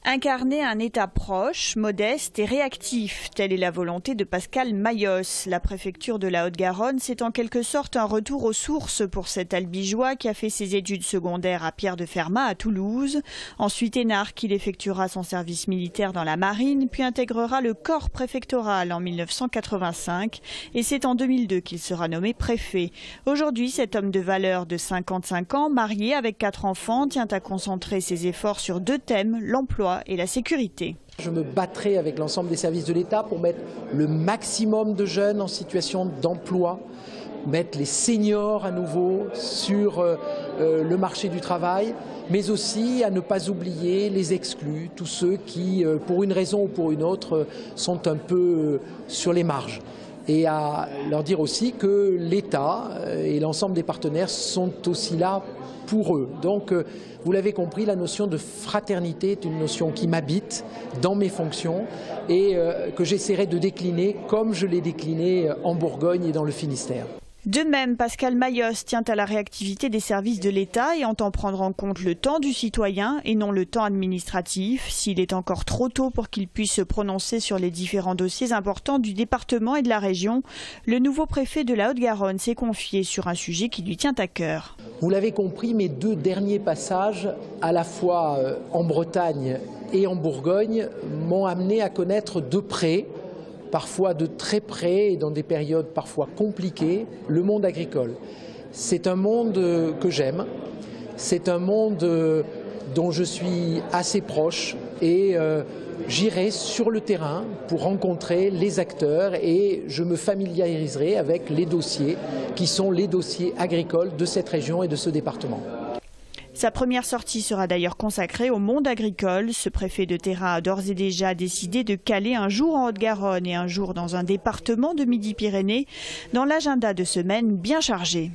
Incarner un État proche, modeste et réactif, telle est la volonté de Pascal Mayos. La préfecture de la Haute-Garonne, c'est en quelque sorte un retour aux sources pour cet albigeois qui a fait ses études secondaires à Pierre-de-Fermat à Toulouse. Ensuite énarque, il effectuera son service militaire dans la marine, puis intégrera le corps préfectoral en 1985. Et c'est en 2002 qu'il sera nommé préfet. Aujourd'hui, cet homme de valeur de 55 ans, marié avec 4 enfants, tient à concentrer ses efforts sur 2 thèmes, l'emploi et la sécurité. Je me battrai avec l'ensemble des services de l'État pour mettre le maximum de jeunes en situation d'emploi, mettre les seniors à nouveau sur le marché du travail, mais aussi à ne pas oublier les exclus, tous ceux qui, pour une raison ou pour une autre, sont un peu sur les marges. Et à leur dire aussi que l'État et l'ensemble des partenaires sont aussi là pour eux. Donc, vous l'avez compris, la notion de fraternité est une notion qui m'habite dans mes fonctions et que j'essaierai de décliner comme je l'ai décliné en Bourgogne et dans le Finistère. De même, Pascal Mayos tient à la réactivité des services de l'État et entend prendre en compte le temps du citoyen et non le temps administratif. S'il est encore trop tôt pour qu'il puisse se prononcer sur les différents dossiers importants du département et de la région, le nouveau préfet de la Haute-Garonne s'est confié sur un sujet qui lui tient à cœur. Vous l'avez compris, mes 2 derniers passages, à la fois en Bretagne et en Bourgogne, m'ont amené à connaître de près, parfois de très près et dans des périodes parfois compliquées, le monde agricole. C'est un monde que j'aime, c'est un monde dont je suis assez proche et j'irai sur le terrain pour rencontrer les acteurs et je me familiariserai avec les dossiers qui sont les dossiers agricoles de cette région et de ce département. Sa première sortie sera d'ailleurs consacrée au monde agricole. Ce préfet de terrain a d'ores et déjà décidé de caler un jour en Haute-Garonne et un jour dans un département de Midi-Pyrénées dans l'agenda de semaine bien chargé.